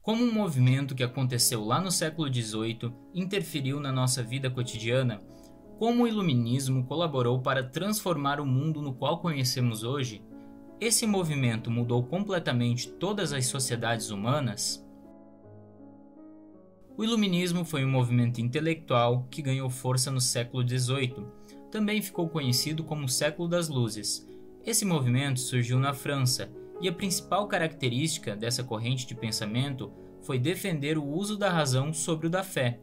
Como um movimento que aconteceu lá no século XVIII interferiu na nossa vida cotidiana, como o Iluminismo colaborou para transformar o mundo no qual conhecemos hoje, esse movimento mudou completamente todas as sociedades humanas? O Iluminismo foi um movimento intelectual que ganhou força no século XVIII. Também ficou conhecido como o Século das Luzes. Esse movimento surgiu na França, e a principal característica dessa corrente de pensamento foi defender o uso da razão sobre o da fé,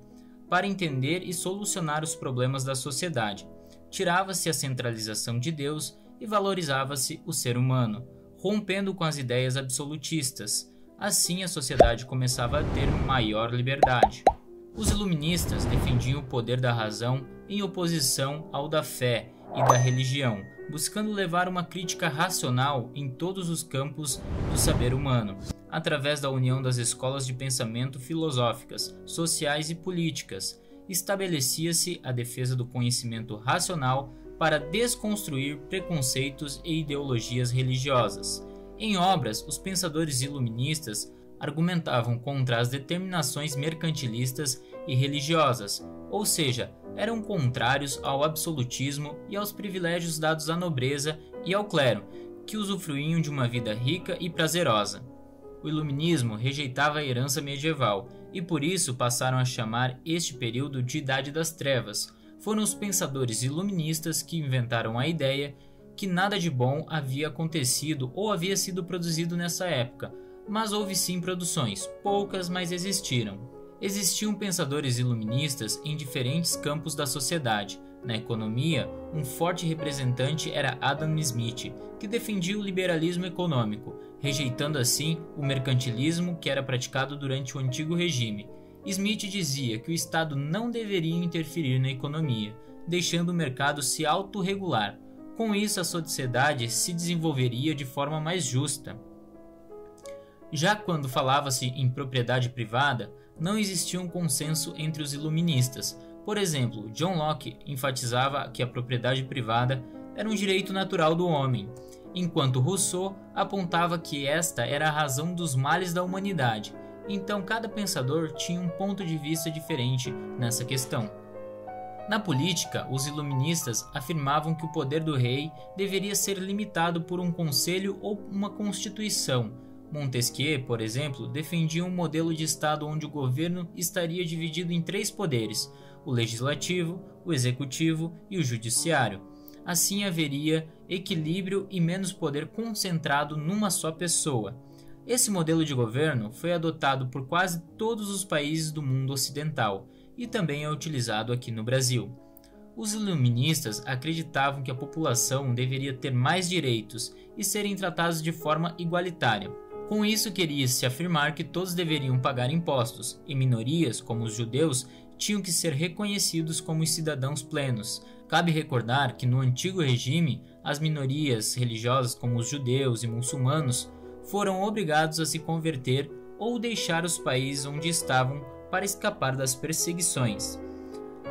para entender e solucionar os problemas da sociedade. Tirava-se a centralização de Deus e valorizava-se o ser humano, rompendo com as ideias absolutistas. Assim, a sociedade começava a ter maior liberdade. Os iluministas defendiam o poder da razão em oposição ao da fé e da religião, buscando levar uma crítica racional em todos os campos do saber humano, através da união das escolas de pensamento filosóficas, sociais e políticas. Estabelecia-se a defesa do conhecimento racional para desconstruir preconceitos e ideologias religiosas. Em obras, os pensadores iluministas argumentavam contra as determinações mercantilistas e religiosas, ou seja, eram contrários ao absolutismo e aos privilégios dados à nobreza e ao clero, que usufruíam de uma vida rica e prazerosa. O iluminismo rejeitava a herança medieval e por isso passaram a chamar este período de Idade das Trevas. Foram os pensadores iluministas que inventaram a ideia que nada de bom havia acontecido ou havia sido produzido nessa época, mas houve sim produções, poucas, mas existiram. Existiam pensadores iluministas em diferentes campos da sociedade. Na economia, um forte representante era Adam Smith, que defendia o liberalismo econômico, rejeitando assim o mercantilismo que era praticado durante o antigo regime. Smith dizia que o Estado não deveria interferir na economia, deixando o mercado se autorregular. Com isso, a sociedade se desenvolveria de forma mais justa. Já quando falava-se em propriedade privada, não existia um consenso entre os iluministas. Por exemplo, John Locke enfatizava que a propriedade privada era um direito natural do homem, enquanto Rousseau apontava que esta era a razão dos males da humanidade. Então, cada pensador tinha um ponto de vista diferente nessa questão. Na política, os iluministas afirmavam que o poder do rei deveria ser limitado por um conselho ou uma constituição. Montesquieu, por exemplo, defendia um modelo de Estado onde o governo estaria dividido em 3 poderes: o legislativo, o executivo e o judiciário. Assim haveria equilíbrio e menos poder concentrado numa só pessoa. Esse modelo de governo foi adotado por quase todos os países do mundo ocidental e também é utilizado aqui no Brasil. Os iluministas acreditavam que a população deveria ter mais direitos e serem tratados de forma igualitária. Com isso, queria-se afirmar que todos deveriam pagar impostos, e minorias, como os judeus, tinham que ser reconhecidos como cidadãos plenos. Cabe recordar que no antigo regime, as minorias religiosas, como os judeus e muçulmanos, foram obrigados a se converter ou deixar os países onde estavam para escapar das perseguições.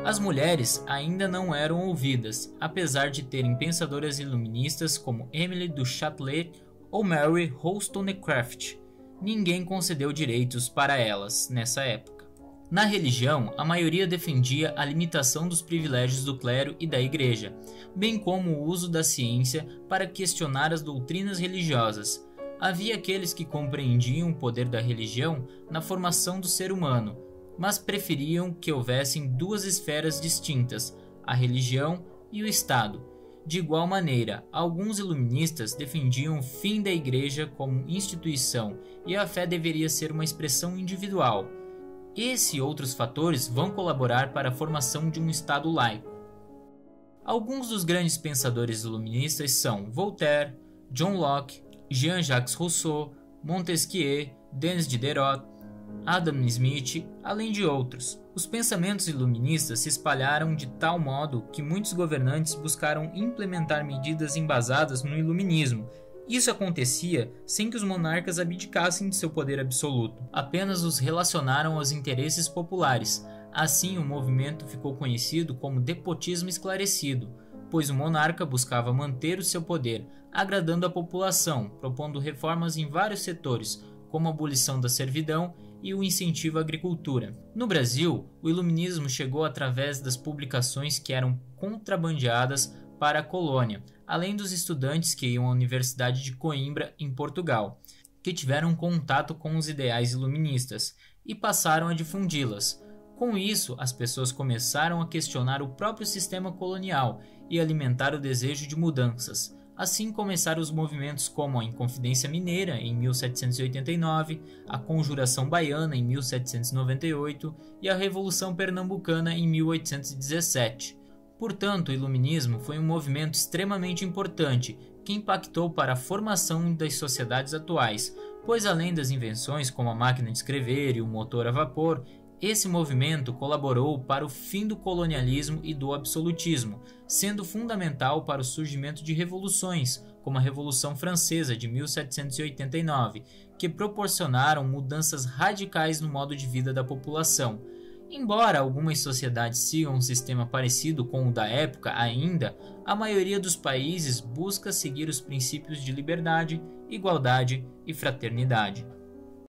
As mulheres ainda não eram ouvidas, apesar de terem pensadoras iluministas como Emily du Châtelet ou Mary Wollstonecraft. Ninguém concedeu direitos para elas nessa época. Na religião, a maioria defendia a limitação dos privilégios do clero e da igreja, bem como o uso da ciência para questionar as doutrinas religiosas. Havia aqueles que compreendiam o poder da religião na formação do ser humano, mas preferiam que houvessem 2 esferas distintas, a religião e o Estado. De igual maneira, alguns iluministas defendiam o fim da igreja como instituição e a fé deveria ser uma expressão individual. Esse e outros fatores vão colaborar para a formação de um Estado laico. Alguns dos grandes pensadores iluministas são Voltaire, John Locke, Jean-Jacques Rousseau, Montesquieu, Denis Diderot, Adam Smith, além de outros. Os pensamentos iluministas se espalharam de tal modo que muitos governantes buscaram implementar medidas embasadas no iluminismo. Isso acontecia sem que os monarcas abdicassem de seu poder absoluto, apenas os relacionaram aos interesses populares. Assim, o movimento ficou conhecido como despotismo esclarecido, pois o monarca buscava manter o seu poder, agradando a população, propondo reformas em vários setores, como a abolição da servidão e o incentivo à agricultura. No Brasil, o iluminismo chegou através das publicações que eram contrabandeadas para a colônia, além dos estudantes que iam à Universidade de Coimbra, em Portugal, que tiveram contato com os ideais iluministas e passaram a difundi-las. Com isso, as pessoas começaram a questionar o próprio sistema colonial e alimentar o desejo de mudanças. Assim começaram os movimentos como a Inconfidência Mineira, em 1789, a Conjuração Baiana, em 1798 e a Revolução Pernambucana, em 1817. Portanto, o iluminismo foi um movimento extremamente importante que impactou para a formação das sociedades atuais, pois além das invenções como a máquina de escrever e o motor a vapor, esse movimento colaborou para o fim do colonialismo e do absolutismo, sendo fundamental para o surgimento de revoluções, como a Revolução Francesa de 1789, que proporcionaram mudanças radicais no modo de vida da população. Embora algumas sociedades sigam um sistema parecido com o da época ainda, a maioria dos países busca seguir os princípios de liberdade, igualdade e fraternidade.